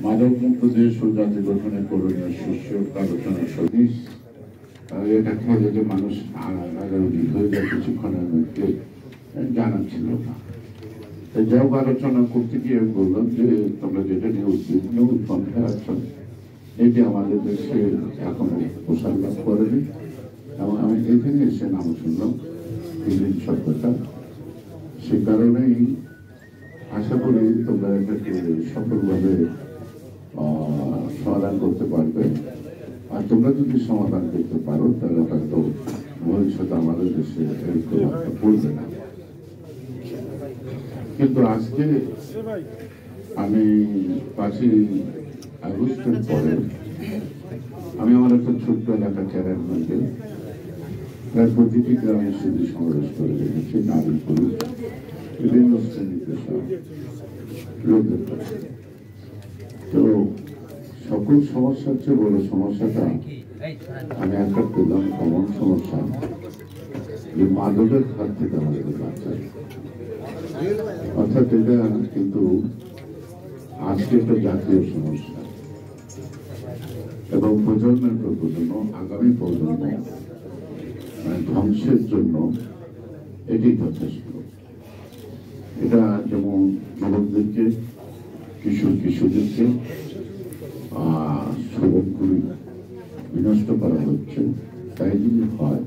মাদকমুক্ত দেশ ও জাতি গঠনের করণীয় শীর্ষক আলোচনার সদৃশ। এটা খেলে যে মানুষ আগামী হয়ে যায় কিছুক্ষণের মধ্যে জানা ছিল না। যাও আলোচনা করতে গিয়ে বললাম যে তোমরা যেটা নিয়ে উদ্বিগ্ন উৎকণ্ঠা আছো এটি আমাদের দেশে এখনো প্রসার লাভ করেনি, এবং আমি এখানে এসে নাম শুনলাম দিল্লির সভ্যতা। সে কারণেই আশা করি তোমরা এটাকে সফলভাবে সমাধান করতে পারবে। আর তোমরা যদি সমাধান করতে পারো তাহলে হয়তো ভবিষ্যতে আমাদের দেশে এর প্রভাবটা পড়বে না। কিন্তু আজকে আমি 5ই আগস্টের পরে আমি আমার একটা ছোট্ট এলাকা ক্যারানগঞ্জে প্রায় প্রতিটি গ্রামে শুধু সমাবেশ করে রেখেছি, নারী পুরুষ বিভিন্ন শ্রেণী পেশা লোকদের কাছে। তো সকল সমস্যার চেয়ে বড় সমস্যাটা আমি একটা পেলাম, কমন সমস্যা, যে মাদকের হাত থেকে আমাদের বাঁচায়। অর্থাৎ এটা কিন্তু আজকে একটা জাতীয় সমস্যা, এবং প্রজন্মের পর প্রজন্ম, আগামী প্রজন্ম ধ্বংসের জন্য এটি যথেষ্ট। এটা যেমন যুবকদেরকে, কিশোরদেরকে সবগুলি বিনষ্ট করা হচ্ছে। তাই যদি হয়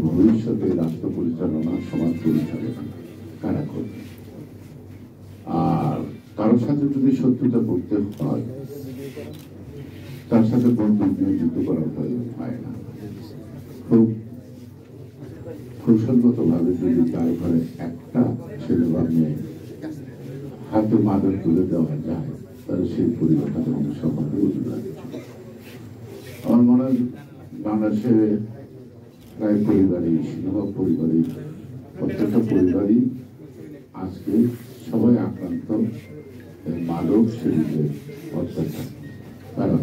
ভবিষ্যতে রাষ্ট্র পরিচালনা, সমাজ পরিচালনা কারা করবে? আর কারোর সাথে যদি শত্রুতা করতে হয় তার সাথে বন্ধুক নিয়ে যুদ্ধ করা হয় না। খুব কৌশলগত ভাবে যদি তার ঘরে একটা ছেলে বা মেয়ে হাতে মাদক তুলে দেওয়া যায় তাহলে সেই পরিবারটা ধ্বংস হবে। আমার মনে হয় বাংলাদেশে প্রায় পরিবারই, সিংহভাগ পরিবারই, প্রত্যেকটা পরিবারই আজকে সবাই আক্রান্ত মাদক সেবীদের অত্যাচার। কারণ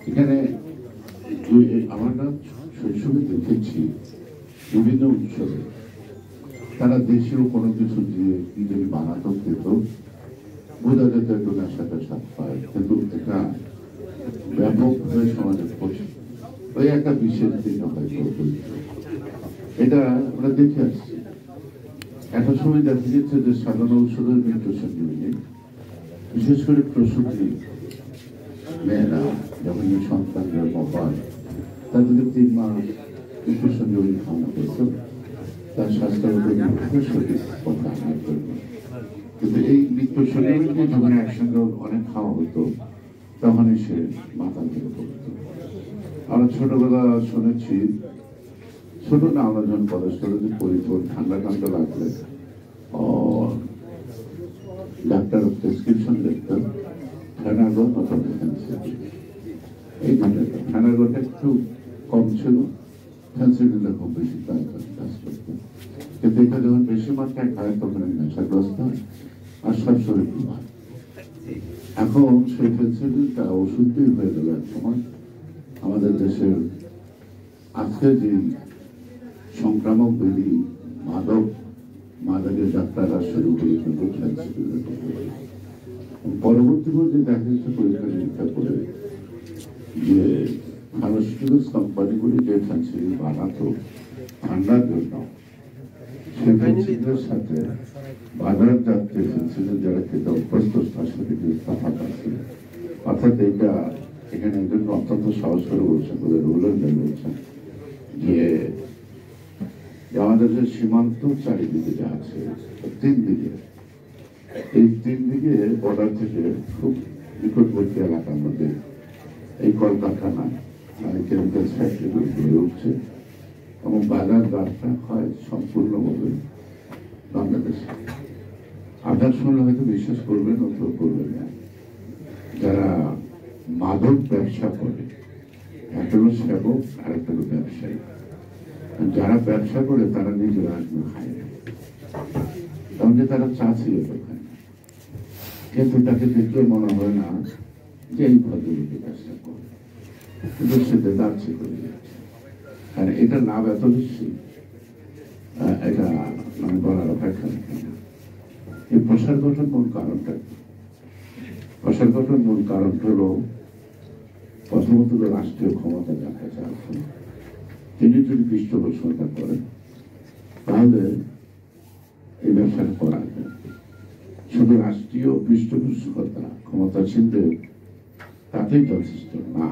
এখানে আমরা শৈশবে দেখেছি বিভিন্ন উৎসবে তারা দেশেও কোনো কিছু দিয়ে নিজের বানাতো খেত, বোঝা যেত একটু নেশাটা সাথ পায়, কিন্তু এটা ব্যাপকভাবে সমাজে ওই একটা বিশেষ দিন হয়তো এটা আমরা দেখে আসছি। একটা সময় দেখা গেছে যে সাধারণ ঔষধের নিউট্রিশন ইউনিট, বিশেষ করে প্রসূতি মেয়েরা যখন সন্তান জন্ম পায় তাদেরকে 3 মাস নিউট্রিশন ইউনিট খাওয়ানো হতো তার স্বাস্থ্যগত সঠিক কথা আনার জন্য। কিন্তু এই নিউট্রিশন ইউনিট যখন একসঙ্গে অনেক খাওয়া হতো তখনই সে মাথা ধরে পড়তো। আমরা ছোটবেলা শুনেছি, ছোট না আমরা যখন কলেজ কলেজে পড়িত, ঠান্ডা ঠান্ডা লাগলে ডাক্তার প্রেসক্রিপশন লিখতেন ফেনাগন অথবা ফেন্সিডিল। এই দুটো ফেনাগনটা একটু কম ছিল, ফেন্সিডিলটা খুব বেশি কাজ করতো। কিন্তু এটা যখন বেশি মাত্রায় খায় তখন নেশাগ্রস্ত হয় আর সব শরীর হয়। এখন সেই ফেন্সিডিলটা ওষুধই হয়ে গেল এক সময়। আমাদের দেশের আজকে যে সংক্রামক ব্যাধি মাদকের যাত্রাটা শুরু করে কিন্তু ফেন্সিডিলের পরবর্তী পর্যায়ে দেখা যাচ্ছে পরীক্ষা নিরীক্ষা করে যে ফার্মাসিউটিক্যালস কোম্পানিগুলি যে ফেন্সিডিল বানাতো ঠান্ডার জন্য, সে ফেন্সিডিলের সাথে বাজারজাত ফেন্সিডিল যারা খেতে অভ্যস্ত তার সাথে কিন্তু তফাৎ আছে। অর্থাৎ এইটা এখানে একজন অত্যন্ত সাহস করে বলছেন, বলে রুলার বলছেন যে আমাদের যে সীমান্ত চারিদিকে যা আছে 3 দিকে, এই 3 দিকে বর্ডার থেকে খুব নিকটবর্তী এলাকার মধ্যে এই কলকারখানা কেমিক্যাল ফ্যাক্টরিগুলো গড়ে উঠছে, এবং বাজার রাস্তা হয় সম্পূর্ণভাবে বাংলাদেশে। আপনার শুনলে হয়তো বিশ্বাস করবেন অথবা করবেন না, যারা মাদক ব্যবসা করে, একটা হলো সেবক আর একটা হলো ব্যবসায়ী। যারা ব্যবসা করে তারা নিজেরা খায় না, কারণ যে তারা চাষি খায় না, কিন্তু তাকে দেখলে মনে হয় না যে এই ভদ্রলোকে ব্যবসা করে, কিন্তু সেটা দাঁড়ছে করে যাচ্ছে। আর এটা লাভ এত বেশি, এটা মানে বলার অপেক্ষা রাখে না। এই প্রসার ঘটার কোন কারণটা ফসল কাটার মূল কারণ হলো প্রথমত রাষ্ট্রীয় ক্ষমতা যার কাছে আছে তিনি যদি পৃষ্ঠপোষকতা করেন তাহলে এই ব্যবসাটা করা যায়। শুধু রাষ্ট্রীয় পৃষ্ঠপোষকতা ক্ষমতাসীনদের তাতেই যথেষ্ট না,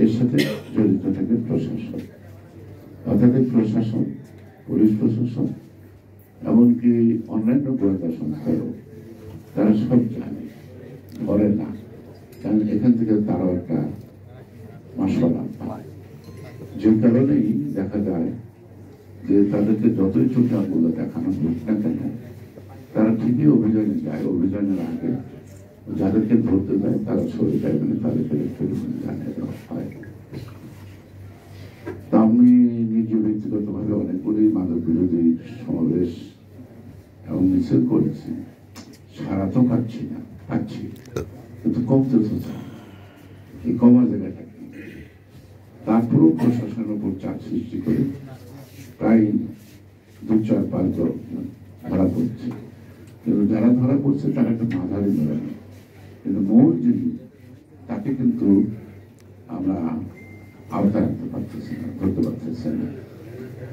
এর সাথে জড়িত থাকে প্রশাসন, অর্থাৎ প্রশাসন, পুলিশ প্রশাসন, এমনকি অন্যান্য গোয়েন্দা সংস্থারও তারা সব জানে, ধরে না, কারণ এখান থেকে তারাও একটা মশলা পায়। যে কারণেই দেখা যায় যে তাদেরকে যতই চোখে আঙুল দেখানো হোক না কেন তারা ঠিকই অভিযানে যায়। অভিযানের আগে যাদেরকে ধরতে যায় তারা সরে যায়, মানে তাদেরকে জানিয়ে দেওয়া হয়। তা আমি নিজে ব্যক্তিগতভাবে অনেকগুলি মাদক বিরোধী সমাবেশ এবং মিছিল করেছি, সারা তো পাচ্ছি না, পাচ্ছি কিন্তু কমতে তো চাই, এই কমার জায়গাটা কি? তারপরেও প্রশাসনের উপর চাপ সৃষ্টি করে প্রায় 2-4-5 জন ধরা পড়ছে, কিন্তু যারা ধরা পড়ছে তারা একটা মাঝারি ধরে না, কিন্তু মূল যিনি তাকে কিন্তু আমরা আওতায় আনতে পারতেছি না, ধরতে পারতেছি না,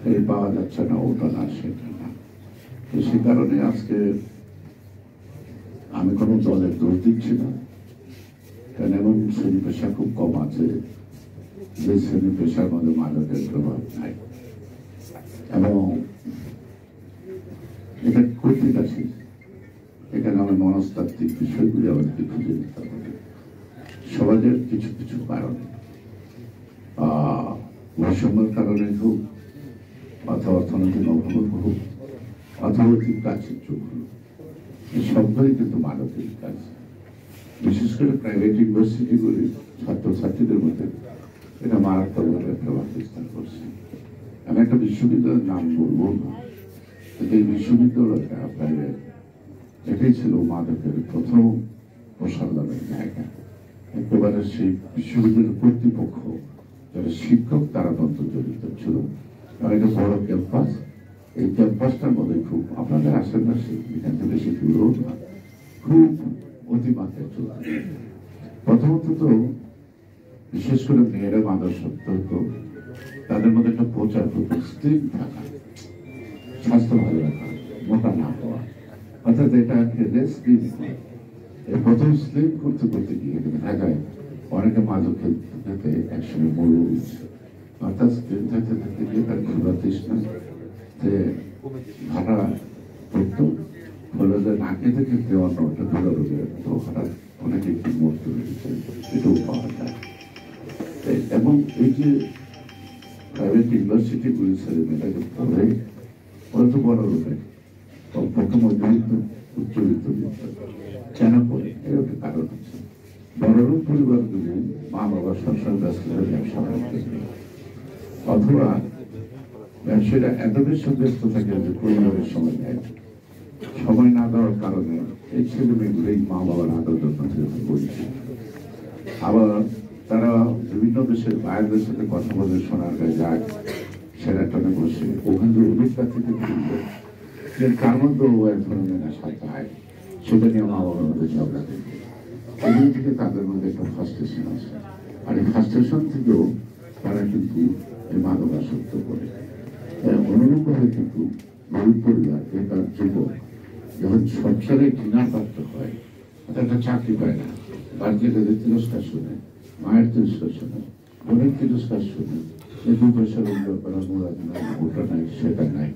এই পাওয়া যাচ্ছে না, ওটা না সেটা না। তো সে কারণে আজকে আমি কোনো দলের দোষ দিচ্ছি না, কারণ এমন শ্রেণী পেশা খুব কম আছে যে শ্রেণী পেশার মধ্যে মাদকের প্রভাব নাই, এবং এটা কর্তৃক আছে। এখানে আমার মনস্তাত্ত্বিক বিষয়গুলি আমাদেরকে খুঁজে নিতে হবে। সমাজের কিছু কিছু কারণে, বৈষম্যের কারণে হোক, অথবা অর্থনৈতিক অভাব হোক, অথবা অধিক কাছের চোখ হোক, এই সবগুলি কিন্তু মানবিক কাজ। বিশেষ করে প্রাইভেট ইউনিভার্সিটিগুলির ছাত্রছাত্রীদের মধ্যে এটা মারাত্মকভাবে প্রভাব বিস্তার করছে। আমি একটা বিশ্ববিদ্যালয়ের নাম বলবো না, কিন্তু এই বিশ্ববিদ্যালয়টা প্রাইভেট, এটাই ছিল মাদকের প্রথম প্রসারণের জায়গা। একেবারে সেই বিশ্ববিদ্যালয়ের কর্তৃপক্ষ যারা শিক্ষক তারা তন্ত্র জড়িত ছিল। এটা বড় ক্যাম্পাস, এই ক্যাম্পাসটার মধ্যে খুব আপনাদের আশেপাশে এখান থেকে বেশি দূরও না, খুব অতিমাত্রায় চলছে। প্রথমত তো বিশেষ করে মেয়েরা মাদকাসক্ত হতো, তাদের মধ্যে একটা প্রচার হতো স্লিম থাকা, স্বাস্থ্য ভালো রাখা, মোটা না হওয়া, অর্থাৎ এটা খেলে স্লিম হয়। এই প্রথম স্লিম করতে করতে গিয়ে দেখা যায় অনেকে মাদক খেতে একসঙ্গে মরে উঠছে, অর্থাৎ স্লিম থাকতে থাকতে গিয়ে তার ক্ষুধা তৃষ্ণা ভাড়া করতো, ফলে যে না খেতে খেতে অন্য একটা ক্ষুধা রোগের তো হঠাৎ অনেকে একটু মরতে রয়েছে, এটাও পাওয়া যায়। এবং এই যে প্রাইভেট ইউনিভার্সিটিগুলি ছেলেমেয়েটাকে পড়ে, ওরা তো বড় রোগে কমপক্ষে মধ্যবিত্ত উচ্চবিত্ত কেন পড়ে, এর একটা কারণ আছে। বড়লোক পরিবারগুলি মা বাবা সবসময় ব্যস্ত হয়ে ব্যবসা করতে, অথবা ব্যবসায়ীরা এত বেশি ব্যস্ত থাকে যে পরিবারের সময় নেয়, সময় না দেওয়ার কারণে এই ছেলে মেয়েগুলি মা বাবার আদর যত্ন থেকে বলছে। আবার তারা বিভিন্ন দেশের বাইরের সাথে কথা বলে শোনার গায়ে যায়, সেরাটনে বসে ওখান থেকে অভিজ্ঞতা থেকে ফিরবে যে তার মধ্যে ও এক ধরনের নেশা চায়, সেটা নিয়ে মা বাবার মধ্যে ঝগড়া দেখবে। ওখান থেকে তাদের মধ্যে একটা ফার্স্টেশন আছে, আর এই ফার্স্টেশন থেকেও তারা কিন্তু এই মাদকাসক্ত করে। অনুরূপভাবে কিন্তু গরিব পরিবার বেকার যুবক যখন সংসারে ঘৃণার পাত্র হয়, একটা চাকরি পায় না, বাড়িতে তাদের তিরস্কার শুনে, মায়ের তিরস্কার শুনে, বোনের তিরস্কার শুনে, এই 2 পয়সা রোজগার করা মোড়াদ নাই, ওটা নাই, সেটা নাই।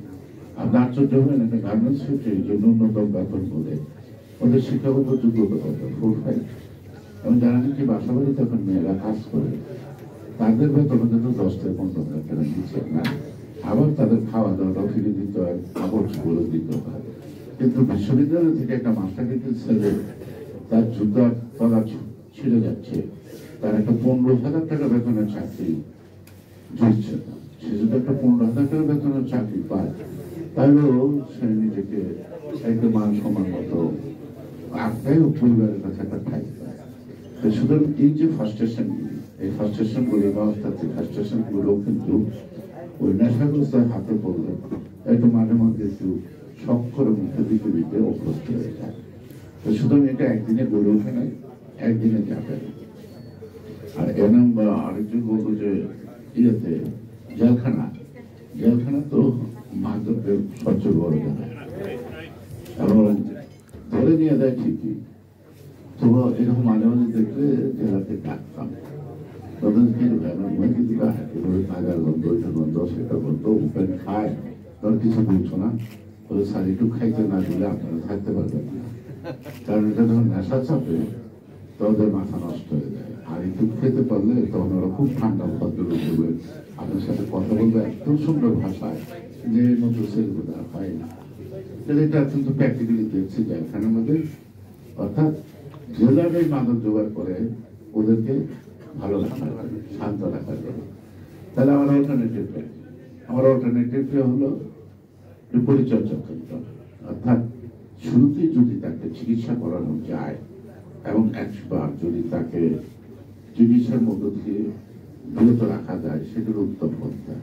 আপনি আশ্চর্য হবেন, একটা গার্মেন্টস ফ্যাক্টরি যে ন্যূনতম বেতন বলে ওদের শিক্ষাগত যোগ্যতা কত, 4-5। এবং যারা নাকি বাসা বাড়িতে এখন মেয়েরা কাজ করে তাদের বেতন কিন্তু 10 থেকে 15,000 টাকা দিচ্ছে না, আবার তাদের খাওয়া দাওয়াটাও ফিরে দিতে হয়, কাপড় চোপড়ও দিতে হয়। কিন্তু বিশ্ববিদ্যালয় থেকে একটা মাস্টার ডিগ্রি ছেলে তার জুতার তলা ছিঁড়ে যাচ্ছে, তার একটা 15,000 টাকা বেতনের চাকরি জুটছে না। সে যদি একটা 15,000 টাকা বেতনের চাকরি পায় তাহলেও সে নিজেকে একদম মান সম্মান মতো আপনাই পরিবারের কাছে একটা ঠাই পায়। সুতরাং এই যে ফার্স্টেশনগুলি, এই ফার্স্টেশনগুলি বা ফার্স্টেশনগুলো কিন্তু ওই নেশাগ্রস্তের হাতে পড়লে একটু মাঝে মধ্যে একটু শখ করে মুখে দিতে দিতে অভ্যস্ত হয়ে যায়। সুতরাং এটা একদিনে গড়ে ওঠে নাই, একদিনে যাবে না। আর এনাম বা আরেকজন বলতো যে ইয়েতে জেলখানা, জেলখানা তো মাদকের সবচেয়ে বড় জায়গা, এবং ধরে নিয়ে দেয় ঠিকই। তো এরকম মাঝে মাঝে দেখলে জেলাতে ডাকতাম, তখন কিন্তু নাগার গন্ধ, এটা গন্ধ, সেটা গন্ধ, উপেন খায়, তোর কিছু বলছো না, বলে স্যার একটু খাইতে না দিলে আপনারা থাকতে পারবেন না। কারণ এটা যখন নেশা চাপে তাদের মাথা নষ্ট হয়ে যায়। আর একটু খেতে পারলে তখন ওরা খুব ঠান্ডা ভদ্র করবে, আপনার সাথে কথা বলবে এত সুন্দর ভাষায় যে মতো ছেলেগুলো হয় না। এটা কিন্তু প্র্যাকটিক্যালি দেখছি জেলখানার মধ্যে, অর্থাৎ জেলারাই মাদক জোগাড় করে ওদেরকে ভালো রাখার জন্য, শান্ত রাখার জন্য। তাহলে আমার অল্টারনেটিভটা হলো পরিচর্যা কেন্দ্র, অর্থাৎ শুরুতেই যদি তাকে চিকিৎসা করানো যায় এবং একবার যদি তাকে চিকিৎসার মধ্য দিয়ে বিরত রাখা যায়, সেটার উত্তম পন্থা।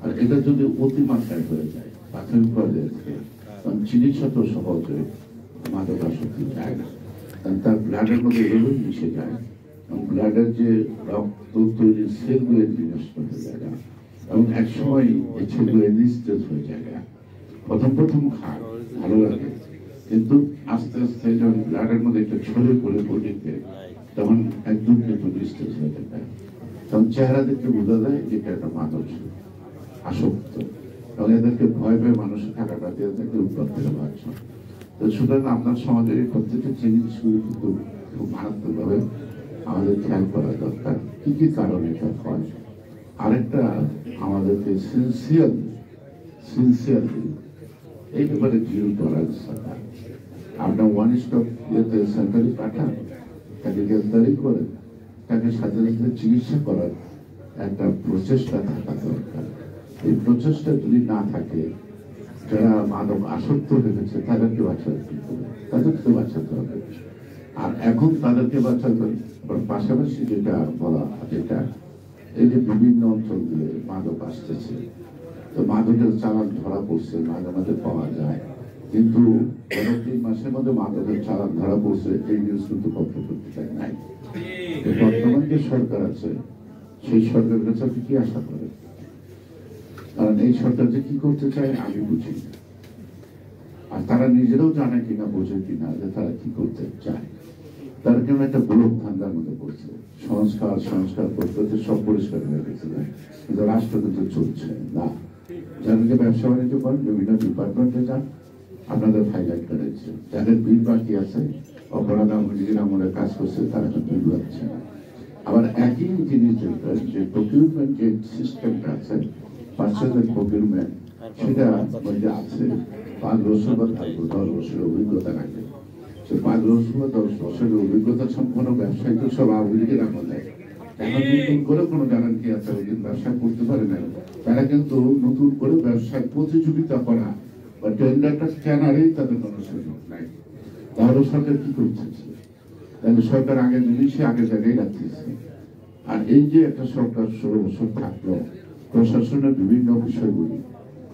আর এটা যদি অতিমাত্রায় হয়ে যায় প্রাথমিক পর্যায়ে থেকে, কারণ চিকিৎসা তো সহজে মাদকাসক্তি যায় না, কারণ তার ব্লাডের মধ্যে এভাবে মিশে যায় এবং ব্লাডের যে রক্ত তৈরির সেলগুলো বিনষ্ট হয়ে যায় না, এবং একসময় এই সেলগুলো নিস্তেজ হয়ে যায় না। প্রথম খায় ভালো লাগে, কিন্তু আস্তে আস্তে যখন ব্লাডের মধ্যে একটা ছড়িয়ে পড়ে বডিতে, তখন একদম কিন্তু নিস্তেজ হয়ে যায়। তখন চেহারা দেখতে বোঝা যায় যেটা একটা মাদক আসক্ত, এবং এদেরকে ভয় পেয়ে মানুষের থাকাটা দিয়ে থাকে উৎপাদ থেকে বাঁচছ। তো সুতরাং আপনার সমাজের এই প্রত্যেকটা জিনিসগুলো কিন্তু খুব মারাত্মকভাবে আমাদের খেয়াল করা দরকার, কি কি কারণে এটা হয়। আরেকটা আমাদেরকে সিনসিয়ারলি এই ব্যাপারে জিরো টলারেন্স থাকা। আপনার ওয়ান স্টপ ইয়েতে সেন্টারে পাঠান, তাকে গ্রেফতারি করে তাকে সাথে সাথে চিকিৎসা করার একটা প্রচেষ্টা থাকা দরকার। এই প্রচেষ্টা যদি না থাকে, যারা মাদক আসক্ত হয়েছে তাদেরকে বাঁচাতে হবে, তাদেরকে বাঁচাতে হবে। আর এখন তাদেরকে বাঁচাতে পাশাপাশি যেটা বলা, যেটা এই যে বিভিন্ন অঞ্চল দিয়ে মাদক আসতেছে, তো মাদকের চালান ধরা পড়ছে, মাঝে মাঝে পাওয়া যায়, কিন্তু 3 মাসের মধ্যে মাদকের চালান ধরা পড়ছে, এই নিউজ কিন্তু পত্রপত্রিকায় নাই। বর্তমান যে সরকার আছে, সেই সরকারের কাছে আপনি কি আশা করেন? কারণ এই সরকার যে কি করতে চায় আমি বুঝি না, আর তারা নিজেরাও জানে কিনা বোঝে কিনা যে তারা কি করতে চায়। তারা কেন একটা ব্লক ধান্দার মধ্যে পড়ছে, সংস্কার করতে সব পরিষ্কার হয়ে গেছে, কিন্তু রাষ্ট্র কিন্তু চলছে না। যাদেরকে ব্যবসা বাণিজ্য করেন বিভিন্ন ডিপার্টমেন্টে যান, আপনাদের হাইলাইট করেছে, যাদের বিল বাকি আছে, অপরাধ আমলে কাজ করছে, তারা কিন্তু বিল পাচ্ছে না। আবার একই জিনিস দেখবেন যে প্রকিউরমেন্ট যে সিস্টেমটা আছে, পার্সেন্টেজ প্রকিউরমেন্ট, সেটা মধ্যে আছে 5 বছর বা 10 বছরের অভিজ্ঞতা রাখে। সে 5 বছর বা 10 বছরের অভিজ্ঞতা সম্পন্ন ব্যবসায়ী তো সব আওয়ামী লীগের আমলে। এখন নতুন করে কোনো গ্যারান্টি আছে ওইদিন ব্যবসা করতে পারে না, তারা কিন্তু নতুন করে ব্যবসায় প্রতিযোগিতা করা বা টেন্ডারটা কেনারই তাদের কোনো সুযোগ নাই। তাহলে সরকার কি করতেছে? তাহলে সরকার আগের জিনিসই আগের জায়গায় রাখতেছে। আর এই যে একটা সরকার 16 বছর থাকলো, প্রশাসনের বিভিন্ন বিষয়গুলি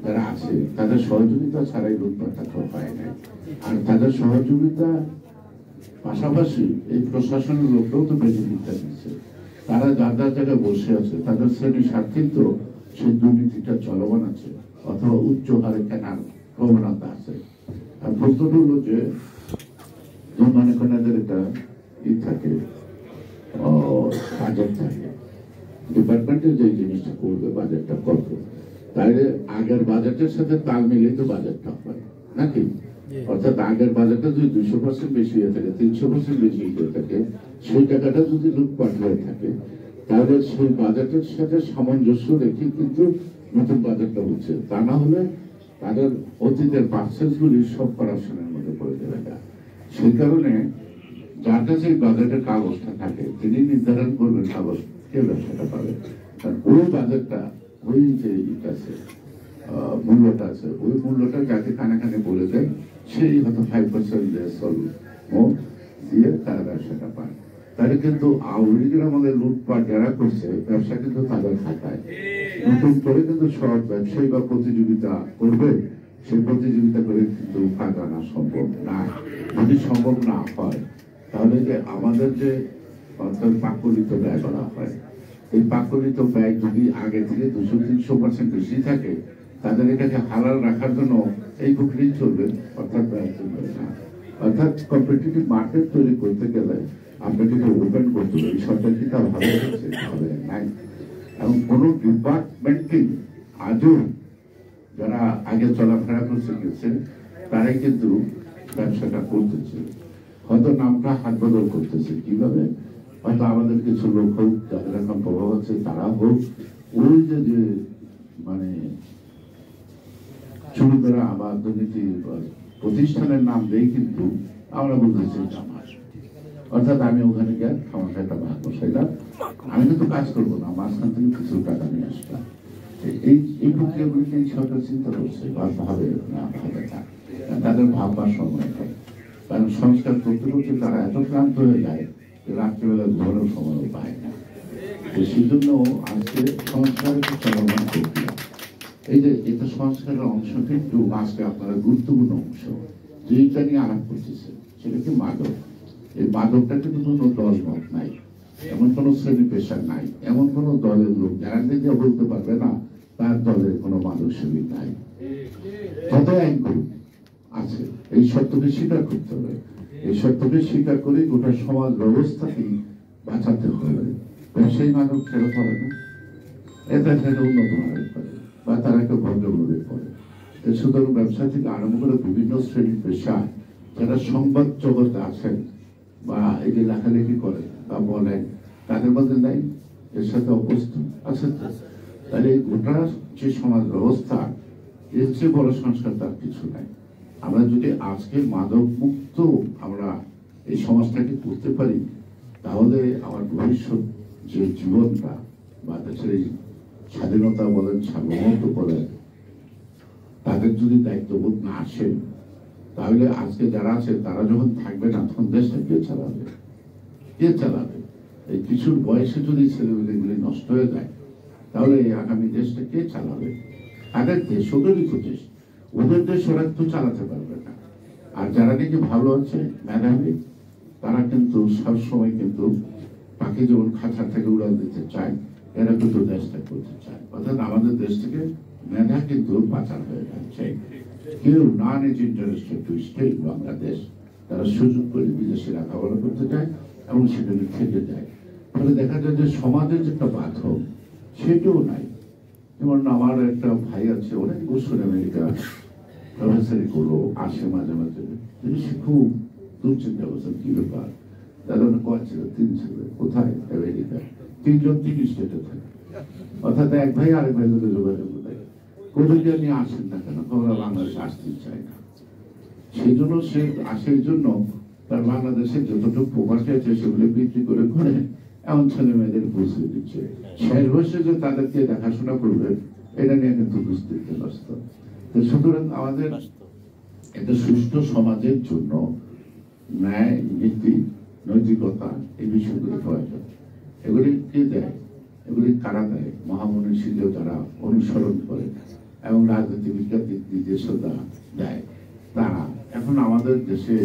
যারা আছে তাদের সহযোগিতা ছাড়াই লুটপাটটা তো পায় নাই। আর তাদের সহযোগিতা পাশাপাশি এই প্রশাসনের লোকরাও তো বেনিফিটটা দিচ্ছে। তারা যার যার জায়গায় বসে আছে, তাদের শ্রেণীর স্বার্থেই তো সেই দুর্নীতিটা চলমান আছে, অথবা উচ্চ হারে কেনার প্রবণতা আছে। আর প্রশ্নটা হলো যে মানে এদের একটা থাকে, বাজেট থাকে, ডিপার্টমেন্টে যে জিনিসটা করবে বাজেটটা কত, তাহলে আগের বাজেটের সাথে তাল মিলিয়ে তো বাজেটটা হয় নাকি? অর্থাৎ আগের বাজেটটা যদি 200% বেশি হয়ে থাকে, 300% বেশি হয়ে থাকে, সেই টাকাটা যদি লুটপাট হয়ে থাকে, তাহলে সেই বাজেটের সাথে সামঞ্জস্য রেখে কিন্তু নতুন বাজেটটা হচ্ছে। তা না হলে তাদের অতীতের পার্সেলগুলি সব করাপশনের মধ্যে পড়ে যাবে। সেই কারণে যার কাছে এই বাজেটের কাগজটা থাকে, তিনি নির্ধারণ করবেন কাগজ কে ব্যবসাটা পাবে। কারণ ওই বাজেটটা, ওই যে আছে মূল্যটা আছে, ওই মূল্যটা যাকে কানে কানে বলে দেয়, সেই হয়তো 5% দিয়ে তারা ব্যবসাটা পায়। তাহলে কিন্তু আওয়ামী লীগের আমাদের লুটপাট যারা করছে, ব্যবসা কিন্তু তাদের খাতায়। নতুন করে কিন্তু সব ব্যবসায়ী বা প্রতিযোগিতা করবে, সেই প্রতিযোগিতা করে কিন্তু কাজ আনা সম্ভব না। যদি সম্ভব না হয় তাহলে যে আমাদের যে অর্থাৎ পাকলিত ব্যয় করা হয়, এই পাকলিত ব্যয় যদি আগে থেকে 200-300% বেশি থাকে, তাদের এটাকে হালাল রাখার জন্য এই প্রক্রিয়া চলবে, অর্থাৎ ব্যয় চলবে না। অর্থাৎ কম্পিটিটিভ মার্কেট তৈরি করতে গেলে আপনাকে ওপেন করতে হবে। এই সরকার কি তা ভালো হচ্ছে? ভালো নাই। এবং কোনো ডিপার্টমেন্টই আজও যারা আগে চলাফেরা করতে গেছে তারাই কিন্তু ব্যবসাটা করতেছে, হয়তো নামটা হাত বদল করতেছে। কিভাবে? হয়তো আমাদের কিছু লোক হোক, যাদের এখন প্রভাব আছে তারা হোক, ওই যে মানে চুরি করা আবার দুর্নীতি প্রতিষ্ঠানের নাম দেই, কিন্তু আমরা বলতেছি আমার, অর্থাৎ আমি ওখানে গিয়ে আমার একটা ভাগ বসাইলাম, আমি কিন্তু কাজ করবো না, মাঝখান থেকে কিছু টাকা নিয়ে আসলাম। এই প্রক্রিয়াগুলিকে সরকার চিন্তা করছে বা ভাবে না, ভাবে না, তাদের ভাববার সময় নেই। কারণ সংস্কার করতে করতে তারা এত ক্লান্ত হয়ে যায় যে রাত্রিবেলা ঘরেও সময় পায় না। সেই জন্য আজকে সংস্কারের চলমান প্রক্রিয়া, এই যে এটা সংস্কারের অংশ, কিন্তু আজকে আপনারা গুরুত্বপূর্ণ অংশ যেটা নিয়ে আলাপ করতেছে সেটা কি মাদক। এই মাদকটা কিন্তু কোনো দল মত নাই, এমন কোনো শ্রেণী পেশা নাই, এমন কোনো দলের লোক যারা নিজে বলতে পারবে না তার দলের কোনো মাদক সেবী নাই। কত এক গ্রুপ আছে, এই সত্যকে স্বীকার করতে হবে। এই সত্যকে স্বীকার করে গোটা সমাজ ব্যবস্থাকে বাঁচাতে হবে। ব্যবসায়ী মাদক ছেড়ে পড়ে না, এটা ছেড়ে উন্নত মানের করে বা তারা একটা ভদ্রভাবে করে। সুতরাং ব্যবসা থেকে আরম্ভ করে বিভিন্ন শ্রেণীর পেশা যারা সংবাদ জগতে আছেন বা এই যে লেখালেখি করেন বা বলেন, তাদের মধ্যে নাই এর সাথে অভ্যস্ত আছে। তাহলে গোটা যে সমাজ ব্যবস্থা, এর চেয়ে বড় সংস্কার তার কিছু নাই। আমরা যদি আজকে মাদক মুক্ত আমরা এই সমাজটাকে করতে পারি, তাহলে আমার ভবিষ্যৎ যে জীবনটা বা দেশের এই স্বাধীনতা বলেন, সার্বভৌমত্ব বলেন, তাদের যদি দায়িত্ববোধ না আসে, তাহলে আজকে যারা আছে তারা যখন থাকবে না, তখন দেশটা কে চালাবে? কে চালাবে? এই কিশোর বয়সে যদি ছেলেমেয়েগুলি নষ্ট হয়ে যায়, তাহলে আগামী দেশটা কে চালাবে? তাদের দেশ, ওদেরই তো দেশ, ওদের দেশ ওরা তো চালাতে পারবে না। আর যারা নাকি ভালো আছে, মেধাবী, তারা কিন্তু সবসময় কিন্তু পাখি যেমন খাঁচা থেকে উড়াল দিতে চায়, এরা কিন্তু দেশটা করতে চায়। অর্থাৎ আমাদের দেশ থেকে মেধা কিন্তু পাচার হয়ে যাচ্ছে। কেউ none is interested to stay in Bangladesh, তারা সুযোগ করে বিদেশে লেখাপড়া করতে চায় এবং সেখানে থেকে যায়। ফলে দেখা যায় যে সমাজের যে একটা বাঁধন সেটাও নাই। যেমন আমার একটা ভাই আছে, অনেক বছর আমেরিকা প্রফেসরি করলো, আসে মাঝে মাঝে, তিনি খুব দুশ্চিন্তা করছেন কি ব্যাপার। তাদের কয় ছিল? 3 ছেলে। কোথায়? আমেরিকা। 3জন 3 স্টেটে থাকে। অর্থাৎ এক ভাই আরেক ভাই ধরে যোগাযোগ করে কোথায় নিয়ে আসেন না কেন, তোমরা বাংলাদেশে আসতে চায় না। সেই জন্য সে আসে, এই জন্য তার বাংলাদেশে যতটুকু প্রবাসী আছে সেগুলো বিক্রি করে ঘরে এমন ছেলে মেয়েদের বুঝিয়ে দিচ্ছে। শেষ বয়সে যে তাদেরকে দেখাশোনা করবে, এটা নিয়ে কিন্তু বুঝতে ব্যস্ত। তো সুতরাং আমাদের একটা সুষ্ঠু সমাজের জন্য ন্যায়, নীতি, নৈতিকতা, এই বিষয়গুলি প্রয়োজন। এগুলি কে দেয়? এগুলি কারা দেয়? মহামনীষীদের যারা অনুসরণ করে এবং রাজনীতি বিজ্ঞান নির্দেশও দেয় তারা। এখন আমাদের দেশে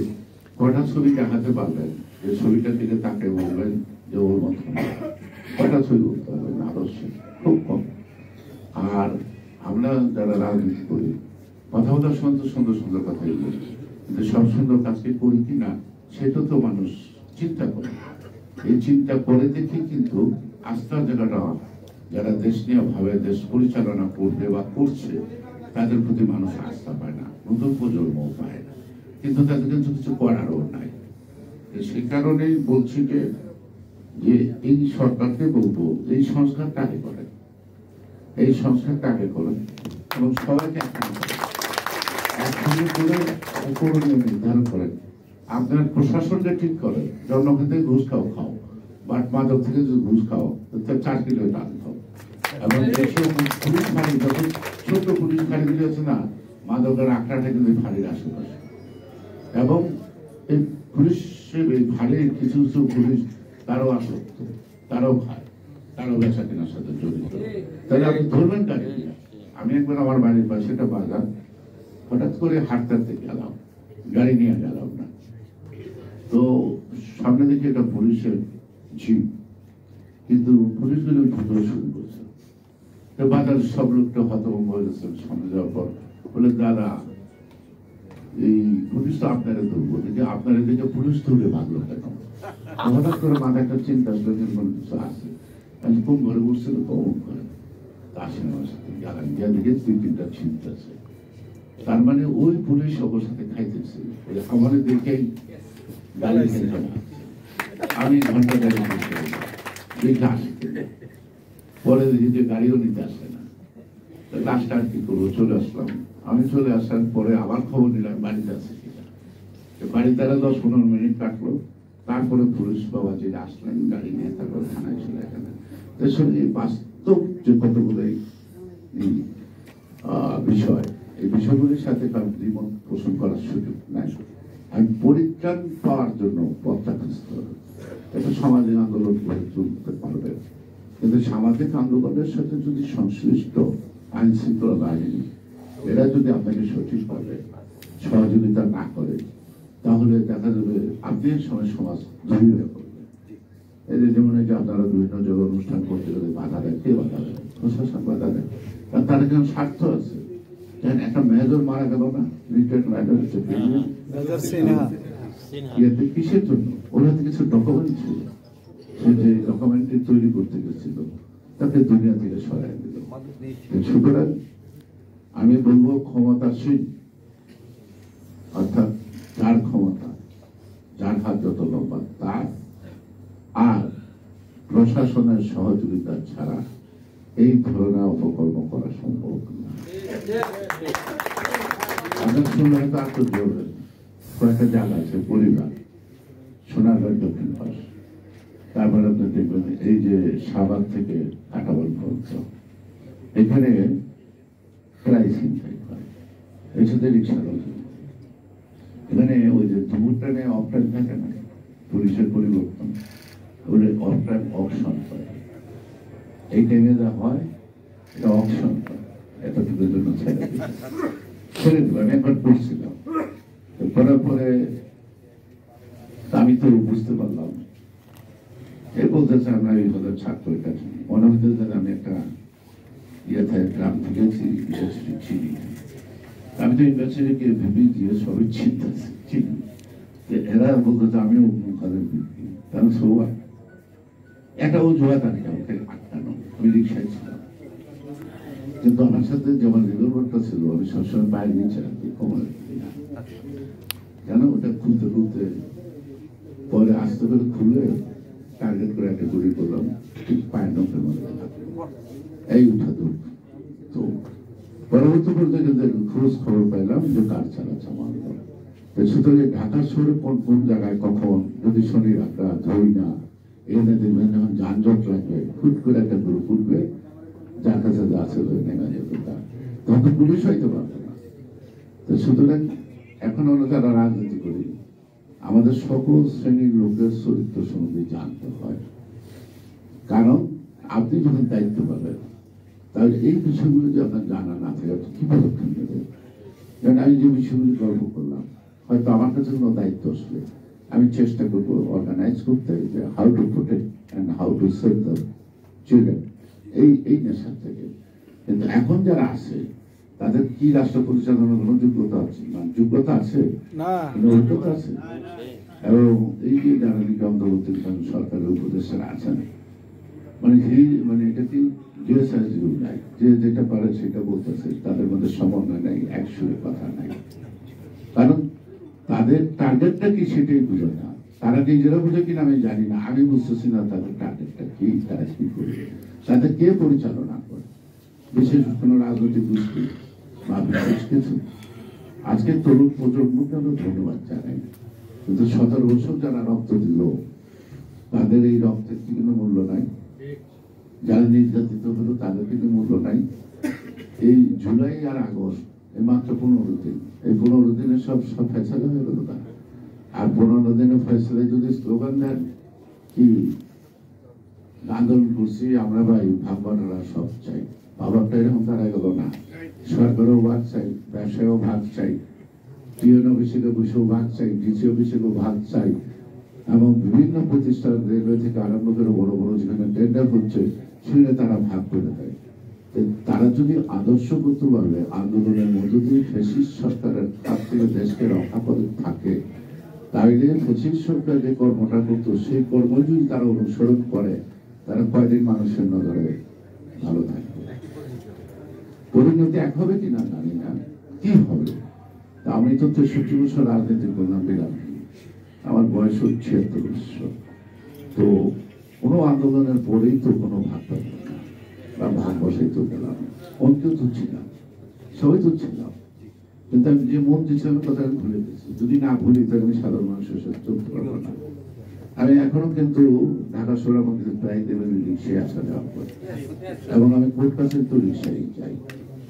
কয়টা ছবি দেখাতে পারবেন যে ছবিটার দিকে তাকে বলবেন যে ওর মতো? কয়টা ছবি বলতে পারবেন? আদর্শ খুব কম। আর আমরা যারা রাজনীতি করি, কথা বলার সুন্দর সুন্দর সুন্দর কথাই বলি, কিন্তু সব সুন্দর কাজকে করি কিনা সেটা তো মানুষ চিন্তা করে। এই চিন্তা করে দেখে কিন্তু আস্থার জায়গাটা, যারা দেশ নিয়ে ভাবে, দেশ পরিচালনা করবে বা করছে, তাদের প্রতি মানুষ আস্থা পায় না, নতুন প্রজন্মও পায় না, কিন্তু তাদের কিন্তু কিছু করারও নাই। সেই কারণেই বলছি যে এই সরকারকে বলবো, এই সংস্কারটা আগে করেন, এই সংস্কারটা আগে করেন এবং সবাইকে একসঙ্গে করে করণীয় নির্ধারণ করেন। আপনার প্রশাসনকে ঠিক করেন, জনগণ থেকে ঘুষ খাও, বাট মাদক থেকে যদি ঘুষ খাও, 4 কিলো টান খাও। এবং পুলিশ ফাঁড়ি, যখন ছোট পুলিশ ফাঁড়িগুলি আছে না, মাদকের আঁকড়াটা কিন্তু ফাঁড়ির আশেপাশে। এবং এই পুলিশের এই ফাঁড়ির কিছু কিছু পুলিশ তারাও আসক্ত, তারাও খায়, তারাও বেচা কেনার সাথে জড়িত। তাহলে আপনি ধরবেন কাকে? আমি একবার আমার বাড়ির পাশে একটা বাজার, হঠাৎ করে হাঁটতে গেলাম, গাড়ি নিয়ে গেলাম না, তো সামনে দেখে একটা পুলিশের জিপ, কিন্তু পুলিশগুলো ঢুকতে শুরু করছে। তো বাজার সব লোকটা হতভম্ব হয়ে গেছে সামনে যাওয়ার পর, বলে দাদা এই পুলিশ তো আপনারা ধরবো, দেখে আপনারা দেখে পুলিশ ধরে ভাগলো কেন? হঠাৎ করে মাথায় একটা চিন্তা আসলো, কোনো কিছু আছে, আমি কোন ঘরে বসছিল কখন করে আসেন আমার সাথে গেলাম, গিয়া দেখে 2-3টা ছিট আছে। তার মানে ওই পুলিশ ওর সাথে খাইতেছে, আমাদের দেখেই গাড়ি খেলতে না, আমি ঘন্টা গাড়ি দেখে আসি, পরে দেখি যে গাড়িও নিতে আসে না। লাস্ট আর কি করবো, চলে আসলাম। আমি চলে আসার পরে আবার খবর নিলাম বাড়িতে আছে কিনা। বাড়িতে আরো 10-15 মিনিট কাটলো, তারপরে পুলিশ বাবা যে আসলেন গাড়ি নিয়ে, তারপর থানায় ছিল এখানে। এই বাস্তব যে কতগুলো বিষয়, এই বিষয়গুলির সাথে কারণ দ্বিমত পোষণ করার সুযোগ নাই। আমি পরিত্রাণ পাওয়ার জন্য পথটা খুঁজতে হবে। এটা সামাজিক আন্দোলন গড়ে তুলতে পারবে, কিন্তু সামাজিক আন্দোলনের সাথে যদি সংশ্লিষ্ট আইন শৃঙ্খলা বাহিনী এরা যদি আপনাকে সঠিকভাবে সহযোগিতা না করে, তাহলে দেখা যাবে আপনি সময় সমাজ ধনী হয়ে পড়বে। এই যে যেমন যে আপনারা বিভিন্ন জায়গায় অনুষ্ঠান করতে গেলে বাধা দেয়, কে বাধা দেয়? প্রশাসন বাধা দেয়। কারণ তার এখানে স্বার্থ আছে। একটা মেজর মারা গেল না, রিটায়ার্ড মেজর ইয়েতে কিসের জন্য? ওর হাতে কিছু ডকুমেন্ট ছিল, সে যে ডকুমেন্টটি তৈরি করতে গেছিল তাকে দুনিয়া থেকে সরাই দিল। সুতরাং আমি বলবো ক্ষমতাসীন, অর্থাৎ যার ক্ষমতা, যার হাত যত লম্বা তার, আর প্রশাসনের সহযোগিতা ছাড়া এই ধরনের অপকর্ম করা সম্ভব না। আপনার শুনলে হয়তো আশ্চর্য হবে, কয়েকটা জায়গা আছে, পরিবার সোনারগাঁও দক্ষিণ পাশ, তারপরে আপনি দেখবেন এই যে সাবাদ থেকে কাটাবন পর্যন্ত এখানে প্রায় ছিনতাই হয়, এর সাথে রিক্সা রয়েছে। এখানে ওই যে ধুমুর টানে অফ টাইম থাকে না, পুলিশের পরিবর্তন, ওদের অফ টাইম অপশন করে, এই টাইমে যা হয় এটা অপশন করে, এতটুকুর জন্য ছেড়ে দিল। আমি একবার পড়ছিলাম, পড়ার পরে আমি তো বুঝতে পারলাম, এ বলতেছে আমরা এই হলো ছাত্রের কাছে, মনে হইতেছে আমি একটা ইয়েতে গ্রাম থেকে ইউনিভার্সিটি চিনি। আমি তো ইউনিভার্সিটিকে ভেবে দিয়ে সবই চিনতেছি, চিনি। এরা বলতেছে আমিও মুখাদের বিক্রি, কারণ সবাই একটা অজুহাত আর কি আমাকে আটকানো। আমি রিক্সায় ছিলাম, কিন্তু আমার সাথে যেমন রিভলভারটা ছিল আমি সবসময় বাইরে নিয়েছি আর কি, কমার কেন ওটা খুলতে খুলতে পরে আস্তে করে খুলে টার্গেট করে একটা গুলি করলাম, ঠিক পায়ের নখের মধ্যে এই উঠা দূর। তো পরবর্তী পর্যায়ে কিন্তু খোঁজ খবর পাইলাম যে কার চালাচ্ছে আমার। সুতরাং ঢাকা শহরে কোন কোন জায়গায় কখন যদি শনি রাখা ধরি না, এখানে দেখবেন যখন যানজট লাগবে, ফুট করে একটা গ্রুপ উঠবে, যার কাছে যা আছে নেমে যেত, তখন তো পুলিশ হইতে পারবে না। তো সুতরাং এখন আমরা যারা রাজনীতি করি, আমাদের সকল শ্রেণীর লোকের চরিত্র সম্বন্ধে জানতে হয়। কারণ আপনি যখন দায়িত্ব পাবেন, তাহলে এই বিষয়গুলো যে আপনার জানা না থাকে আপনি কি পদক্ষেপ নেবেন? কারণ আমি যে বিষয়গুলি গল্প করলাম, হয়তো আমার কাছে কোনো দায়িত্ব আসলে আমি চেষ্টা করবো অর্গানাইজ করতে, যে how to protect and how to save the children এই নেশার থেকে। কিন্তু এখন যারা আছে তাদের কি রাষ্ট্র পরিচালনার কোনো যোগ্যতা আছে? মানে যোগ্যতা আছে না, যোগ্যতা আছে। এবং এই যে যারা অন্তর্বর্তী সরকারের উপদেষ্টারা আছেন, মানে এটা কি নাই, যে যেটা পারে সেটা বলতেছে, তাদের মধ্যে সমন্বয় নাই, একসুরে কথা নাই। কারণ তাদের টার্গেটটা কি সেটাই বুঝে না, তারা নিজেরা বুঝে কিনা আমি জানি না, আমি বুঝতেছি না তাদের টার্গেটটা কি, তারা কি করবে, তাদের কে পরিচালনা করে, বিশেষ কোনো রাজনৈতিক গোষ্ঠী বা বিশেষ কিছু। আজকে তরুণ প্রজন্মকে আমরা ধন্যবাদ জানাই, কিন্তু 17 বছর যারা রক্ত দিল তাদের এই রক্তের কি কোনো মূল্য নাই? যারা নির্যাতিত হলো তাদের কিন্তু মূল্য নাই। এই জুলাই আর আগস্ট এই মাত্র 15 দিন, এই 15 দিনে সব ফেসলা হয়ে গেল না। আর 15 দিনের ফেসলে যদি স্লোগান দেন কি আন্দোলন করছি আমরা, ভাই ভাববানারা সব চাই, ভাবারটা এরকম তারা গেল না। সরকারও ভাগ চাই, ব্যবসায়ও ভাগ চাই, টিএন অফিসে বসেও ভাগ চাই, ডিসি অফিসে ভাগ চাই, এবং বিভিন্ন প্রতিষ্ঠান রেলওয়ে থেকে আরম্ভ করে বড় বড় যেখানে টেন্ডার হচ্ছে সেখানে তারা ভাগ করে দেয়। তারা যদি আদর্শগতভাবে আন্দোলনের মধ্য দিয়ে ফ্যাসিস্ট সরকারের হাত থেকে দেশকে রক্ষা করে থাকে, তাইলে ফ্যাসিস্ট সরকার যে কর্মটা করতো সেই কর্ম যদি তারা অনুসরণ করে, তারা কয়দিন মানুষের নজরে ভালো থাকবে। পরিণতি এক হবে কিনা জানি না, কি হবে। আমি তো 63 বছর রাজনীতি করলাম, বিরাম, আমার বয়স হচ্ছে 76 বছর। তো কোনো আন্দোলনের পরেই তো কোনো ভাগ পাবো না, বা ভাগ বসাই তো গেলাম, অন্তেও তো ছিলাম, সবাই তো ছিলাম, কিন্তু আমি যে মন দিচ্ছিলাম কথা আমি ভুলে গেছি। যদি না ভুলি তাহলে আমি সাধারণ মানুষের সাথে চলতে পারবো না। আমি এখনো কিন্তু ঢাকা শহরের মধ্যে প্রায় দেবেন রিক্সায় আসা যাওয়া করি, এবং আমি কোর্ট কাছে তো রিক্সায় যাই।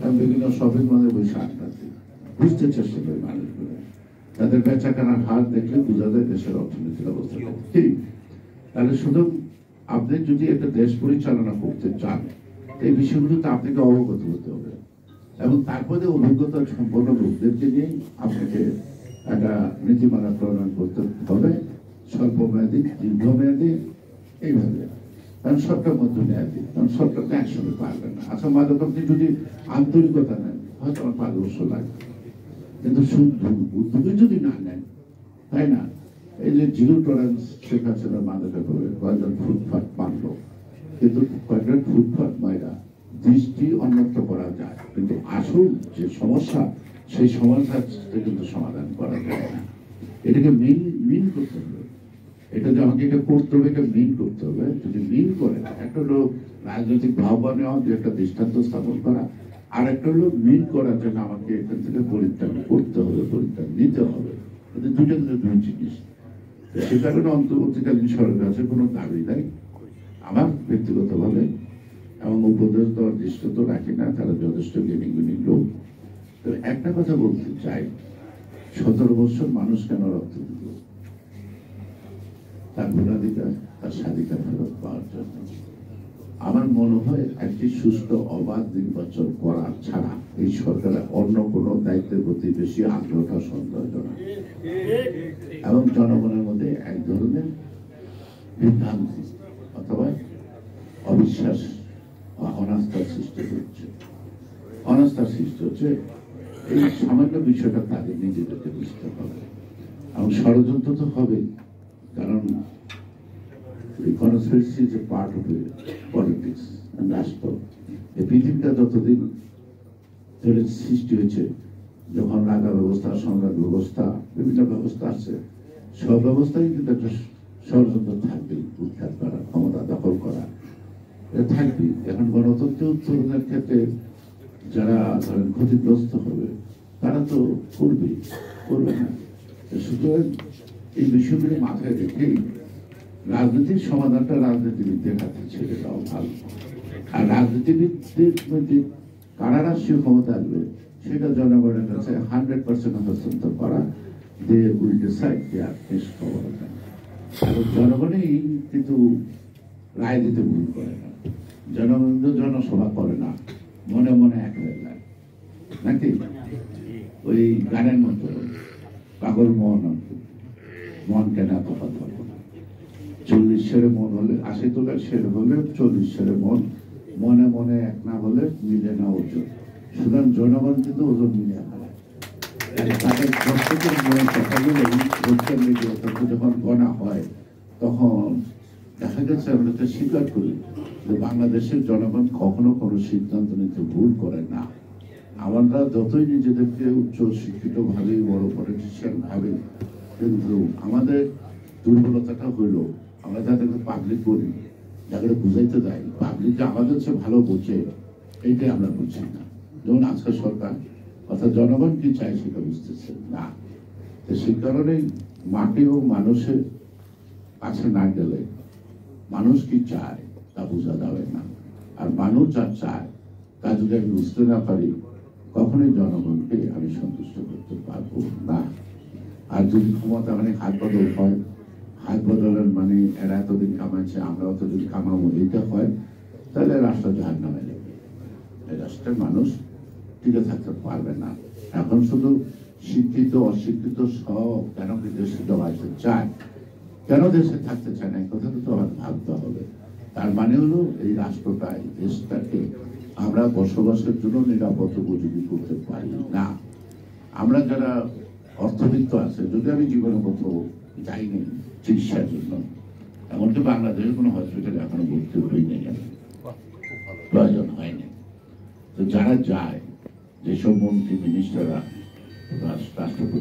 আমি বিভিন্ন শপিং মলে বসে আড্ডা দিই, বুঝতে চেষ্টা করি মানুষগুলো, তাদের বেচা কেনার হার দেখলে বোঝা যায় দেশের অর্থনৈতিক অবস্থাটা ঠিক। তাহলে শুধু আপনি যদি একটা দেশ পরিচালনা করতে চান, এই বিষয়গুলোতে আপনাকে অবগত হতে হবে, এবং তারপরে অভিজ্ঞতা সম্পন্ন লোকদেরকে নিয়ে আপনাকে একটা নীতিমালা প্রণয়ন করতে হবে, স্বল্প মেয়াদী, দীর্ঘমেয়াদী, এইভাবে। কারণ সরকার মধ্যমেয়াদী, কারণ সরকার তো একসঙ্গে পারবে না। আচ্ছা, মাদক আপনি যদি আন্তরিকতা নেন, হয়তো আমার 5 বছর লাগবে, কিন্তু উদ্যোগে যদি না নেন, তাই না? এই যে জিরো টলারেন্স শেখ হাসিনা মাদকের করে কয়েকজন ফুটপাত মানল, কিন্তু কয়েকজন ফুটপাত মায়েরা দৃষ্টি অন্যত্র করা যায়, কিন্তু আসল যে সমস্যা সেই সমস্যাটা কিন্তু সমাধান করা যায় না। এটাকে মিন করতে হবে, এটা যে আমাকে এটা করতে হবে, এটা মিন করতে হবে। যদি মিন করে, একটা হলো রাজনৈতিক ভাবনা নেওয়া, যে একটা দৃষ্টান্ত স্থাপন করা, আর একটা হলো মিন করার জন্য আমাকে এখান থেকে পরিত্যাগ করতে হবে, পরিত্যাগ নিতে হবে। দুটো দুই জিনিস। সে কারণে অন্তর্বর্তীকালীন সরকার কাছে কোনো দাবি নাই আমার ব্যক্তিগতভাবে, এবং উপদেশ দেওয়ার দৃষ্টি তো রাখি না, তারা যথেষ্ট জ্ঞানী লোক। তো একটা কথা বলতে চাই, 17 বছর মানুষ কেন রক্ত দিল? তার ভোটাধিকার, তার স্বাধিকার ফেরত পাওয়ার জন্য। আমার মনে হয় একটি সুস্থ অবাধ নির্বাচন করা ছাড়া এই সরকারের অন্য কোনো দায়িত্বের প্রতি বেশি আগ্রহটা সন্দেহজনক, এবং জনগণের মধ্যে এক ধরনের বিভ্রান্তি অথবা অবিশ্বাস বা অনাস্থার সৃষ্টি হচ্ছে। অনাস্থার সৃষ্টি হচ্ছে, এই সামান্য বিষয়টা তাদের নিজেদেরকে বুঝতে হবে, এবং ষড়যন্ত্র তো হবে, কারণ conspiracy is a part of politics and রাষ্ট্র। এই পৃথিবীটা যতদিন ধরে সৃষ্টি হয়েছে, যখন রাজা ব্যবস্থা, সম্রাট ব্যবস্থা, বিভিন্ন ব্যবস্থা আছে, সব ব্যবস্থায় কিন্তু একটা ষড়যন্ত্র থাকবে, উৎখাত করা, ক্ষমতা দখল করা, এটা থাকবে। এখন গণতন্ত্র উত্তরণের ক্ষেত্রে যারা ধরেন ক্ষতিগ্রস্ত হবে, তারা তো করবে না। সুতরাং এই বিষয়গুলি মাথায় রেখেই রাজনীতির সমাধানটা রাজনীতিবিদদের হাতে ছেড়ে দেওয়া ভালো। আর রাজনীতিবিদদের মধ্যে কারা রাষ্ট্রীয় ক্ষমতা আসবে সেটা জনগণের কাছে 100% হস্তান্তর করা, যে উইল ডিসাইড দেয়ার নেক্সট ক্ষমতা। এবং জনগণই কিন্তু রায় দিতে ভুল করে না, জনগণ জনসভা করে না, মনে মনে এক হয়ে যায় নাকি? ওই গানের মতো, পাগল মন কেন এত কথা বলে না? 40 সেরে মন হলে 80 তোলার সেরে হলে 40 সেরে মন, মনে মনে এক না হলে মিলে না ওজন। সুতরাং জনগণ কিন্তু ওজন মিলিয়ে ফেলে। তাদের প্রত্যেকের মনে কথাগুলো সোশ্যাল মিডিয়াতে যখন গণা হয়, তখন দেখা গেছে আমরা তো স্বীকার করি যে বাংলাদেশের জনগণ কখনো কোনো সিদ্ধান্ত নিতে ভুল করে না। আমরা যতই নিজেদেরকে উচ্চ শিক্ষিত ভাবে, বড় পলিটিশিয়ান ভাবে, কিন্তু আমাদের দুর্বলতাটা হইল আমরা যাদেরকে পাবলিক করি, যাদের বুঝাইতে দেয়, পাবলিক যে আমাদের চেয়ে ভালো বোঝে, এইটাই আমরা বুঝি না। যেমন আজকে সরকার অর্থাৎ জনগণ কি চায় সেটা বুঝতেছে না। সেই কারণে মাটি ও মানুষের কাছে না গেলে মানুষ কি চায় তা বোঝা যাবে না। আর মানুষ যা চায় তা যদি আমি বুঝতে না পারি, কখনোই জনগণকে আমি সন্তুষ্ট করতে পারবো না। আর যদি ক্ষমতা মানে হাত বদল হয়, হাত বদলের মানে এরা এতদিন কামাইছে, আমরা অতদিন কামাবো, এটা হয়, তাহলে রাষ্ট্র জাহান্নামে যাবে। এই রাষ্ট্রের মানুষ টিকে থাকতে পারবে না। এখন শুধু শিক্ষিত অশিক্ষিত সব কেন কি দেশে আসতে চায়, কেন দেশে থাকতে চায় না, এই কথাটা তো আমার ভাবতে হবে। তার মানে হলো এই রাষ্ট্রটা, এই দেশটাকে আমরা বসবাসের জন্য নিরাপদ উপযোগী করতে পারি না। আমরা যারা অর্থবিত্ত আছে, যদি আমি জীবনে কোথাও যাইনি চিকিৎসার জন্য, এমনকি বাংলাদেশের কোনো হসপিটালে এখনো ভর্তি হইনি, প্রয়োজন হয়নি। তো যারা যায়, যেসব মন্ত্রী মিনিস্টাররা রাষ্ট্রপতি,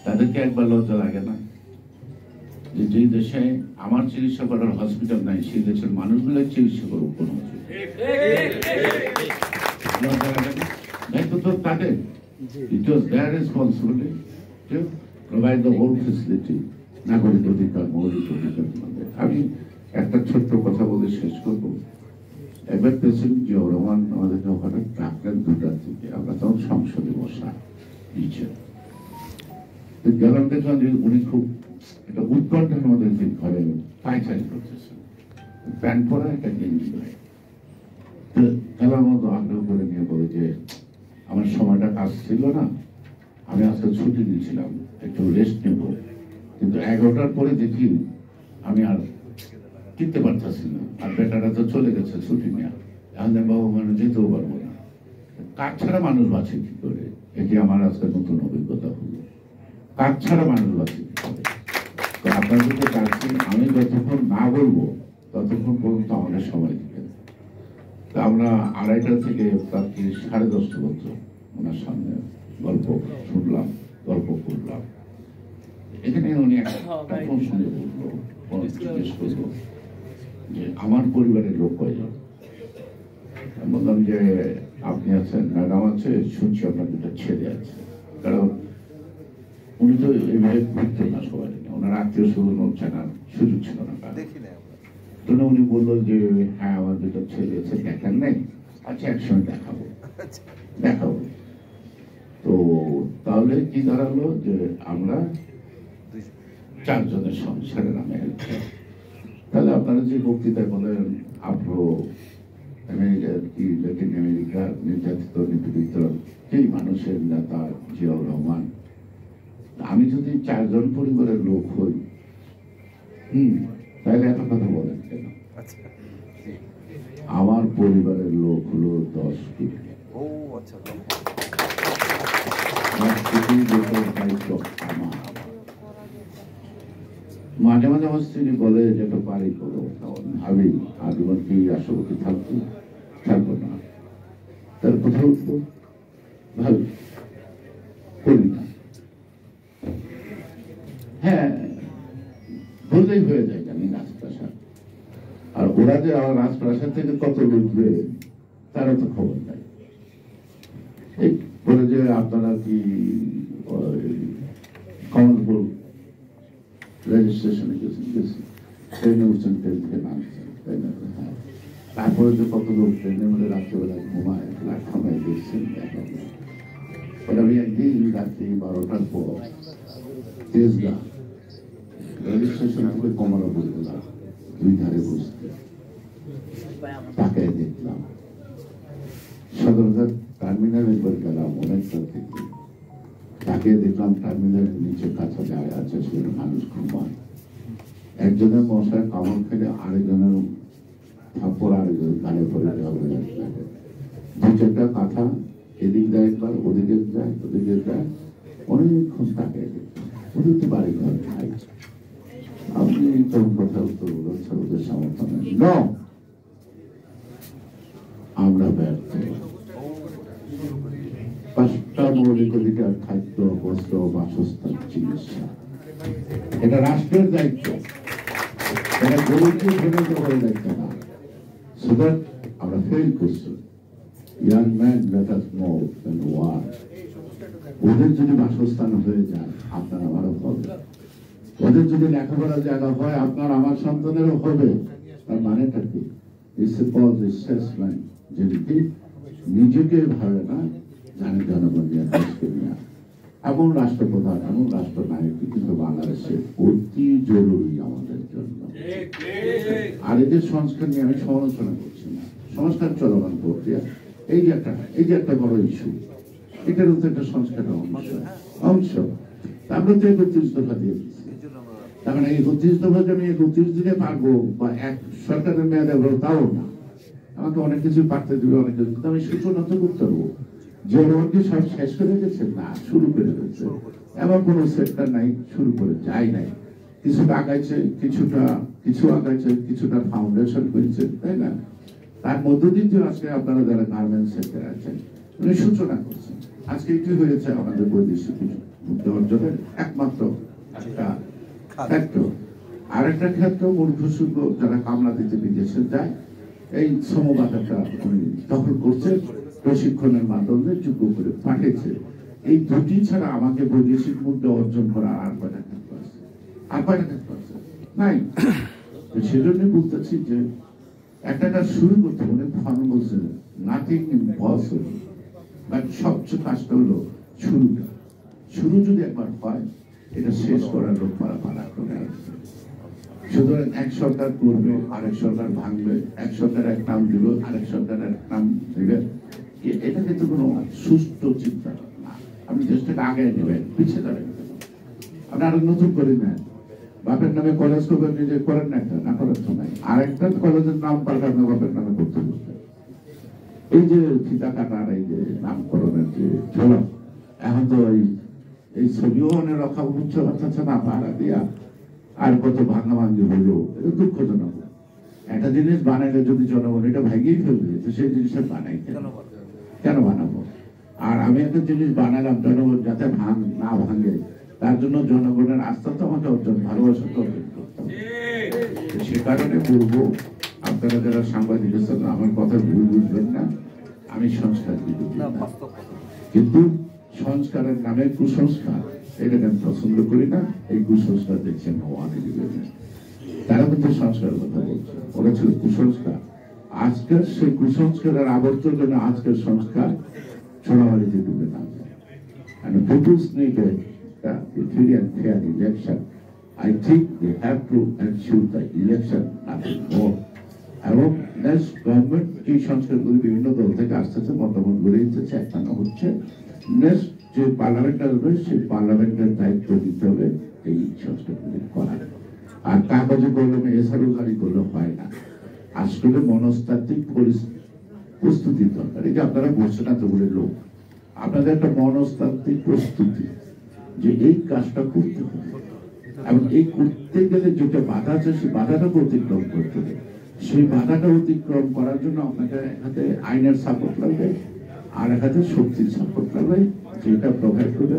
তাদেরকে একবার লজ্জা লাগে না যে যেই দেশে আমার চিকিৎসা করার হসপিটাল নাই সেই দেশের মানুষগুলো চিকিৎসা করবো কোন দায়িত্ব তো তাদের। It was their responsibility to provide the whole facility, নাগরিক অধিকার, মৌলিক অধিকার। আমি একটা ছোট্ট কথা বলে শেষ করবো। একবার প্রেসিডেন্ট জিয়াউর রহমান আমাদেরকে হঠাৎ ডাকলেন 2টার দিকে, আমরা তখন সংসদে বসা নিচে গেলাম, দেখলাম যে উনি খুব একটা উৎকণ্ঠার মধ্যে ঘরে পায়চারি করতেছেন, প্যান্ট পরা একটা গেঞ্জি গায়ে। খেলার মতো আগ্রহ করে নিয়ে বলে যে আমার সময়টা কাজ ছিল না, আমি আজকে ছুটি দিয়েছিলাম, একটু রেস্ট নেব, কিন্তু 11টার পরে দেখি আমি আর কিনতে পারতেছি না, আর বেটারা তো চলে গেছে ছুটি নেওয়া, এখন বাবু মানে যেতেও পারবো না। কাজ ছাড়া মানুষ বাঁচে কি করে? এটি আমার আজকে নতুন অভিজ্ঞতা হলো। কাজ ছাড়া মানুষ বাঁচে কি করে? তো আপনাদেরকে ডাকছি, আমি যতক্ষণ না বলবো ততক্ষণ পর্যন্ত আমাদের সময় দিবেন। তা আমরা 2:30 থেকে রাত্রি 10:30 পর্যন্ত ওনার সামনে গল্প শুনলাম, গল্প করলাম। এখানে উনি একটা শুনে বললো, জিজ্ঞেস করলো যে আমার পরিবারের লোক কয়জন? বললাম যে আপনি আছেন, ম্যাডাম আছে, শুনছি আপনার 2টা ছেলে আছে। কারণ উনি তো এইভাবে ঘুরতেন না সবাই, ওনার আত্মীয় স্বজন চেনার সুযোগ ছিল না। উনি বললো যে হ্যাঁ আমার 2টা ছেলে আছে, দেখার নেই, আচ্ছা একসঙ্গে দেখাবো। তো তাহলে কি দাঁড়ালো যে আমরা 4 জনের সংসারের নামে। তাহলে আপনারা যে বক্তৃতা বলেন আফ্রো আমেরিকার কি ল্যাটিন আমেরিকার নির্যাতিত নিপীড়িত সেই মানুষের নেতা জিয়াউর রহমান, আমি যদি 4 জন পরিবারের লোক হই, তাহলে এত কথা বলেন কেন? আমার পরিবারের লোক হলো 10 কোটি। মাঝে মাঝে আমার স্ত্রী বলে যেটা পারি করো, ভাবি আজীবন কি রাষ্ট্রপতি থাকবো না, তার কোথাও ভাবি করি না। হ্যাঁ বললেই হয়ে যায় জানি রাজপ্রাসাদ, আর ওরা যে আমার রাজপ্রাসাদ থেকে কত লুটবে তারও তো খবর নাই। এই বলে যে আপনারা কি কমলপুর রেজিস্ট্রেশনে গেছেন, ট্রেনে উঠছেন, ট্রেন থেকে নামছেন, তাই না? হ্যাঁ, তারপরে যে কত লোক ট্রেনের মধ্যে রাত্রেবেলা ঘুমায়, প্ল্যাটফর্মে দেখছেন। আমি একদিন রাত্রি 12টার পর তেজগাঁ রেজিস্ট্রেশন করে কমলাপুর গেলাম, 2 ধারে বসতে, তাকে দেখলাম। সদরঘাট টার্মিনাল একবার গেলাম অনেকটা থেকে, তাকে দেখলাম টার্মিনালের নিচে কাঁচা জায়গা আছে, সেখানে মানুষ ঘুমায়। একজনের মশায় কামড় খেলে আরেকজনের থাপ্পড় আরেকজনের গানে পড়ে দেওয়া হয়ে লাগে। 2-4টা কাঁথা এদিক দেয়, একবার ওদিকে যায়, ওদিকে যায়, অনেকক্ষণ তাকে দেখলাম। ওদের তো বাড়ি ঘর খাই, আপনি তখন কথা উত্তর বলছেন ওদের সামর্থ্য নেই। আমরা ব্যর্থ। 5টা মৌলিক অধিকার, খাদ্য, বস্ত্র, বাসস্থান, চিকিৎসা, এটা রাষ্ট্রের দায়িত্ব, এটা গরিবকে ফেলে দেওয়ার দায়িত্ব না। সেটা আমরা ফেল করছি। Young man let us know than war. ওদের যদি বাসস্থান হয়ে যায় আপনার আমারও হবে, ওদের যদি লেখাপড়ার জায়গা হয় আপনার আমার সন্তানেরও হবে। তার মানেটা কি? যেটি নিজেকে ভাবে না, জানে জনগণ নিয়ে, দেশকে নিয়ে। এমন রাষ্ট্রপ্রধান, এমন রাষ্ট্রনায়ক কিন্তু বাংলাদেশে অতি জরুরি আমাদের জন্য। আর এদের সংস্কার নিয়ে আমি সমালোচনা করছি না, সংস্কার চলমান প্রক্রিয়া, এই যে একটা বড় ইস্যু, এটারও তো একটা সংস্কারের অংশ। আমরা তো 31 দফা দিয়ে দিচ্ছি, তার মানে 31 দফা যে আমি 31 দিনে পারবো বা এক সরকারের মেয়াদে তাও না, আমাকে অনেক কিছু পারতে দেবে, অনেক কিছু, কিন্তু আমি সূচনা তো করতে পারবো। যে কি সব শেষ করে গেছে না, শুরু করে গেছে, এমন কোন সেক্টর নাই শুরু করে যায় নাই, কিছুটা আগাইছে, কিছু আগাইছে, কিছুটা ফাউন্ডেশন করেছে, তাই না? তার মধ্য দিয়ে আজকে আপনারা যারা গার্মেন্টস সেক্টরে আছেন উনি সূচনা করছেন। আজকে এটি হয়েছে আমাদের বৈদেশিক মুদ্রা অর্জনের একমাত্র একটা ক্ষেত্র। আর একটা ক্ষেত্র মূর্খ শুল্ক যারা কামলা দিতে বিদেশে যায়, এই শ্রমবাজারটা উনি দখল করছে, প্রশিক্ষণের মাধ্যমে যোগ্য করে পাঠিয়েছে। এই দুটি ছাড়া আমাকে বৈদেশিক মুদ্রা অর্জন করা আর কয়টা ক্ষেত্র আছে, আর কয়টা ক্ষেত্র আছে নাই। সেজন্য বলতেছি যে একটা কাজ শুরু করতে হলে ফান বলছে নাথিং ইম্পসিবল, বাট সবচেয়ে কাজটা হলো শুরুটা। শুরু যদি একবার হয়, এটা শেষ করার লোক পারা করে আসবে। সুতরাং এক সরকার করবে, আরেক সরকার ভাঙবে, এক সরকার এক নাম দিল, আরেক সরকার এক নাম দিবে, এটা কিন্তু কোনো সুস্থ চিন্তা না। আপনি দেশটাকে আগে নেবেন, পিছিয়ে দাঁড়াবেন, আপনি আরো নতুন করে নেন। বাপের নামে কলেজ করবেন, নিজে করেন না, একটা না করার তো নাই, আরেকটা কলেজের নাম পাল্টাবেন বাপের নামে করতে করতে। এই যে ফিতা কাটার এই যে নামকরণের যে ঝলক, এখন তো এই ছবিও অনেক রক্ষা উচ্চ কথা না পাহারা দিয়া আর কত ভাঙাভাঙি হলো, এটা দুঃখজনক। একটা জিনিস বানাইলে যদি জনগণ এটা ভাঙিয়েই ফেলবে, তো সেই জিনিসটা বানাই কেন বানাবো? আর আমি একটা জিনিস বানালাম জনগণ যাতে না ভাঙে, তার জন্য জনগণের আস্থা তো আমাকে অর্জন, ভালোবাসা তো অর্জন করতে হবে। সে কারণে বলবো, আপনারা যারা সাংবাদিক আছেন আমার কথা ভুল বুঝবেন না, আমি সংস্কার বিরোধী না, কিন্তু সংস্কারের নামে কুসংস্কার এটাকে আমি পছন্দ করি না। এই কুসংস্কার দেখছেন তারা কিন্তু সংস্কারের কথা বলছে, ওরা ছিল কুসংস্কার। আজকের সেই কুসংস্কারের আবর্তন জন্য আজকের সংস্কার ছোড়াবাড়িতে ডুবে না। And the people's needed the free and fair election. I think they have to ensure the election, nothing more. এবং নেক্সট গভর্নমেন্ট এই সংস্কারগুলি বিভিন্ন দল থেকে আস্তে আস্তে মতামত গড়ে দিতেছে, একটানা হচ্ছে। নেক্সট যে পার্লামেন্ট আসবে সেই পার্লামেন্টের দায়িত্ব দিতে হবে এই সংস্কারগুলি করার। আর কাগজে কলমে এছাড়াও গাড়ি করলে হয় না, আসলে মনস্তাত্ত্বিক প্রস্তুতির দরকার। এই যে আপনারা বলছেন এতগুলো লোক, আপনাদের একটা মনস্তাত্ত্বিক প্রস্তুতি যে এই কাজটা করতে হবে, এবং এই করতে গেলে যেটা বাধা আছে সেই বাধাটাকে অতিক্রম করতে হবে। সেই বাধাটা অতিক্রম করার জন্য আপনাকে এক হাতে আইনের সাপোর্ট লাগবে, আর এক হাতে শক্তির সাপোর্ট লাগবে, যেটা প্রোভাইড করবে